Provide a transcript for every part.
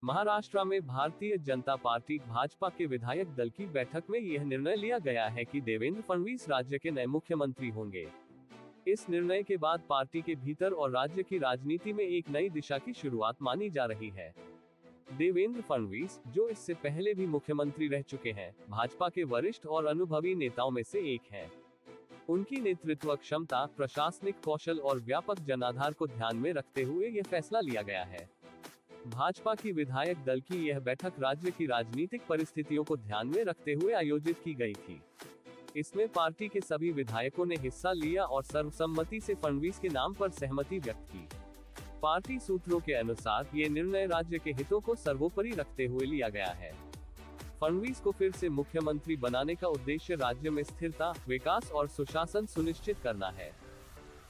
महाराष्ट्र में भारतीय जनता पार्टी भाजपा के विधायक दल की बैठक में यह निर्णय लिया गया है कि देवेंद्र फडणवीस राज्य के नए मुख्यमंत्री होंगे। इस निर्णय के बाद पार्टी के भीतर और राज्य की राजनीति में एक नई दिशा की शुरुआत मानी जा रही है। देवेंद्र फडणवीस, जो इससे पहले भी मुख्यमंत्री रह चुके हैं, भाजपा के वरिष्ठ और अनुभवी नेताओं में से एक हैं। उनकी नेतृत्व क्षमता, प्रशासनिक कौशल और व्यापक जनाधार को ध्यान में रखते हुए यह फैसला लिया गया है। भाजपा की विधायक दल की यह बैठक राज्य की राजनीतिक परिस्थितियों को ध्यान में रखते हुए आयोजित की गई थी। इसमें पार्टी के सभी विधायकों ने हिस्सा लिया और सर्वसम्मति से फडणवीस के नाम पर सहमति व्यक्त की। पार्टी सूत्रों के अनुसार ये निर्णय राज्य के हितों को सर्वोपरि रखते हुए लिया गया है। फडणवीस को फिर से मुख्यमंत्री बनाने का उद्देश्य राज्य में स्थिरता, विकास और सुशासन सुनिश्चित करना है।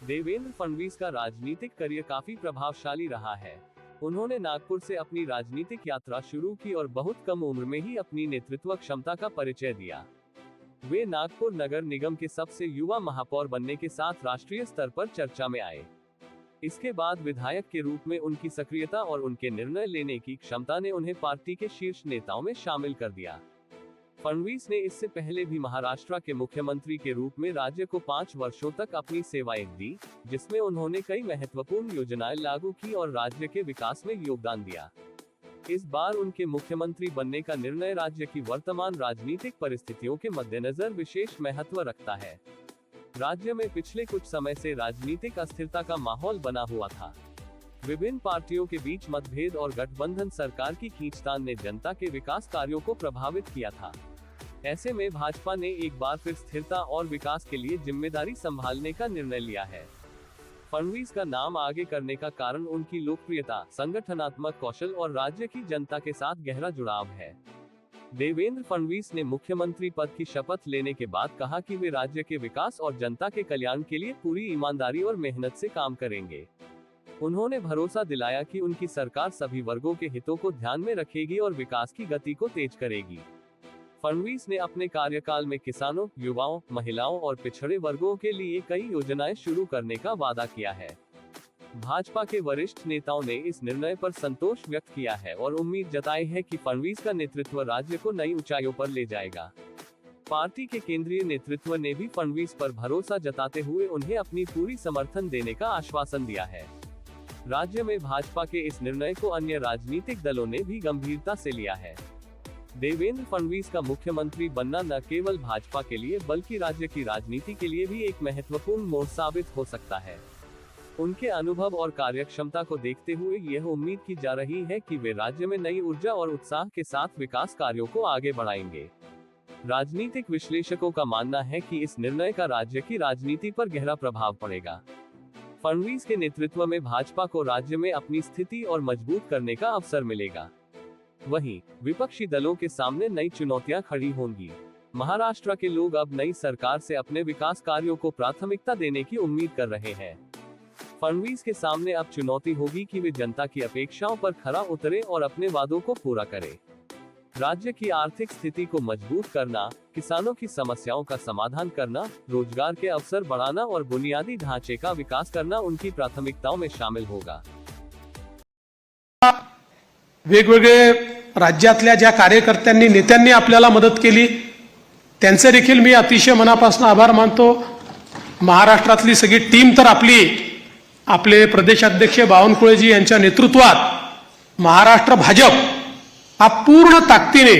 देवेंद्र फडणवीस का राजनीतिक करियर काफी प्रभावशाली रहा है। उन्होंने नागपुर से अपनी राजनीतिक यात्रा शुरू की और बहुत कम उम्र में ही अपनी नेतृत्व क्षमता का परिचय दिया। वे नागपुर नगर निगम के सबसे युवा महापौर बनने के साथ राष्ट्रीय स्तर पर चर्चा में आए। इसके बाद विधायक के रूप में उनकी सक्रियता और उनके निर्णय लेने की क्षमता ने उन्हें पार्टी के शीर्ष नेताओं में शामिल कर दिया। फडणवीस ने इससे पहले भी महाराष्ट्र के मुख्यमंत्री के रूप में राज्य को 5 वर्षों तक अपनी सेवाएं दी, जिसमें उन्होंने कई महत्वपूर्ण योजनाएं लागू की और राज्य के विकास में योगदान दिया। इस बार उनके मुख्यमंत्री बनने का निर्णय राज्य की वर्तमान राजनीतिक परिस्थितियों के मद्देनजर विशेष महत्व रखता है। राज्य में पिछले कुछ समय से राजनीतिक अस्थिरता का माहौल बना हुआ था। विभिन्न पार्टियों के बीच मतभेद और गठबंधन सरकार की खींचतान ने जनता के विकास कार्यों को प्रभावित किया था। ऐसे में भाजपा ने एक बार फिर स्थिरता और विकास के लिए जिम्मेदारी संभालने का निर्णय लिया है। फडणवीस का नाम आगे करने का कारण उनकी लोकप्रियता, संगठनात्मक कौशल और राज्य की जनता के साथ गहरा जुड़ाव है। देवेंद्र फडणवीस ने मुख्यमंत्री पद की शपथ लेने के बाद कहा कि वे राज्य के विकास और जनता के कल्याण के लिए पूरी ईमानदारी और मेहनत से काम करेंगे। उन्होंने भरोसा दिलाया कि उनकी सरकार सभी वर्गों के हितों को ध्यान में रखेगी और विकास की गति को तेज करेगी। फडणवीस ने अपने कार्यकाल में किसानों, युवाओं, महिलाओं और पिछड़े वर्गों के लिए कई योजनाएं शुरू करने का वादा किया है। भाजपा के वरिष्ठ नेताओं ने इस निर्णय पर संतोष व्यक्त किया है और उम्मीद जताई है कि फडणवीस का नेतृत्व राज्य को नई ऊंचाइयों पर ले जाएगा। पार्टी के केंद्रीय नेतृत्व ने भी फडणवीस पर भरोसा जताते हुए उन्हें अपनी पूरी समर्थन देने का आश्वासन दिया है। राज्य में भाजपा के इस निर्णय को अन्य राजनीतिक दलों ने भी गंभीरता से लिया है। देवेंद्र फडणवीस का मुख्यमंत्री बनना न केवल भाजपा के लिए बल्कि राज्य की राजनीति के लिए भी एक महत्वपूर्ण मोड़ साबित हो सकता है। उनके अनुभव और कार्यक्षमता को देखते हुए यह उम्मीद की जा रही है कि वे राज्य में नई ऊर्जा और उत्साह के साथ विकास कार्यों को आगे बढ़ाएंगे। राजनीतिक विश्लेषकों का मानना है कि इस निर्णय का राज्य की राजनीति पर गहरा प्रभाव पड़ेगा। फडणवीस के नेतृत्व में भाजपा को राज्य में अपनी स्थिति और मजबूत करने का अवसर मिलेगा। वहीं विपक्षी दलों के सामने नई चुनौतियां खड़ी होंगी। महाराष्ट्र के लोग अब नई सरकार से अपने विकास कार्यों को प्राथमिकता देने की उम्मीद कर रहे हैं। फडणवीस के सामने अब चुनौती होगी कि वे जनता की अपेक्षाओं पर खरा उतरे और अपने वादों को पूरा करें। राज्य की आर्थिक स्थिति को मजबूत करना, किसानों की समस्याओं का समाधान करना, रोजगार के अवसर बढ़ाना और बुनियादी ढांचे का विकास करना उनकी प्राथमिकताओं में शामिल होगा। वेगवेगळे राज्यातल्या ज्या कार्यकर्त्यांनी, नेत्यांनी आपल्याला मदत केली, त्यांचे देखील मी अतिशय मनापासून आभार मानतो। महाराष्ट्रातली सगळी टीम तर आपले प्रदेशाध्यक्ष बावनकुळेजी यांच्या नेतृत्वात महाराष्ट्र भाजप हा पूर्ण ताकदीने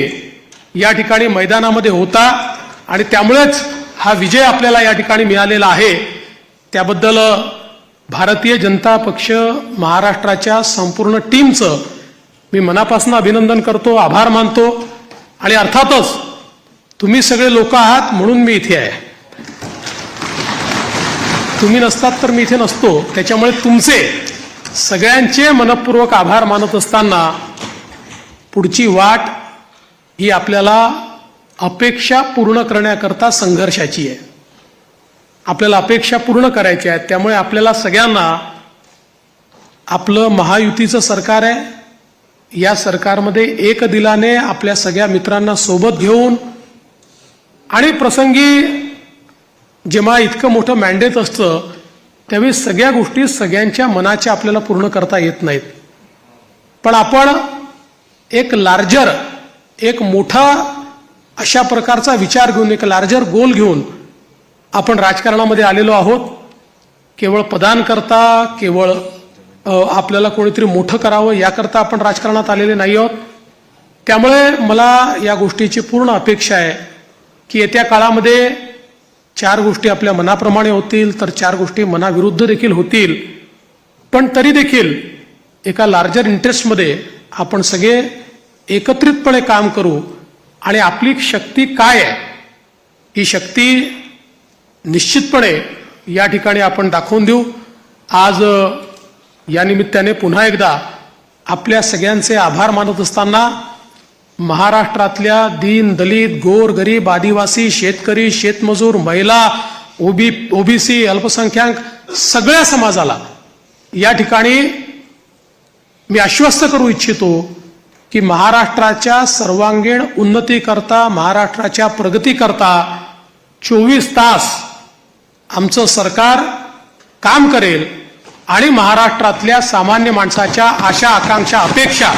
या ठिकाणी मैदानामध्ये होता आणि त्यामुळेच हा विजय आपल्याला या ठिकाणी मिळालेला आहे। त्याबद्दल भारतीय जनता पक्ष महाराष्ट्राच्या संपूर्ण टीमचं मी मनापासून अभिनंदन करतो, आभार मानतो। आणि अर्थातच तुम्ही सगळे लोक आहात म्हणून मी इथे आहे। तुम्ही नसतात तर मी इथे नसतो। त्याच्यामुळे तुमचे सगळ्यांचे मनपूर्वक आभार मानत असताना पुढची वाट ही आपल्याला अपेक्षा पूर्ण करण्याकरता संघर्षाची आहे। आपल्याला अपेक्षा पूर्ण करायची आहे। त्यामुळे आपल्याला सगळ्यांना आपलं महायुतीचं सरकार आहे, या सरकारमध्ये एक दिलाने आपल्या सगळ्या मित्रांना सोबत घेऊन आणि प्रसंगी जेव्हा इतकं मोठं मॅन्डेट असतं त्यावेळी सगळ्या गोष्टी सगळ्यांच्या मनाच्या आपल्याला पूर्ण करता येत नाहीत। पण आपण एक मोठा अशा प्रकारचा विचार घेऊन, एक लार्जर गोल घेऊन आपण राजकारणामध्ये आलेलो आहोत. केवळ पदांकरता, केवळ आपल्याला कोणीतरी मोठं करावं याकरता आपण राजकारणात आलेले नाही आहोत. त्यामुळे मला या गोष्टीची पूर्ण अपेक्षा आहे की येत्या काळामध्ये 4 गोष्टी आपल्या मनाप्रमाणे होतील, तर 4 गोष्टी मनाविरुद्ध देखील होतील. पण तरी देखील एका लार्जर इंटरेस्टमध्ये आपण सगळे एकत्रितपणे काम करू आणि आपली शक्ती काय आहे ही शक्ती निश्चितपणे या ठिकाणी आपण दाखवून देऊ. आज या निमित्ताने पुन्हा एकदा आपल्या सगळ्यांचे आभार मानत असताना महाराष्ट्रातल्या दीन, दलित, गोर, गरीब, आदिवासी, शेतकरी, शेतमजूर, महिला, ओबीसी, अल्पसंख्याक सगळ्या समाजाला या ठिकाणी मी आश्वस्त करू इच्छितो की महाराष्ट्राच्या सर्वांगीण उन्नतीकरता, महाराष्ट्राच्या प्रगतीकरता 24 तास आमचं सरकार काम करेल आणि महाराष्ट्रातल्या सामान्य माणसाच्या आशा, आकांक्षा, अपेक्षा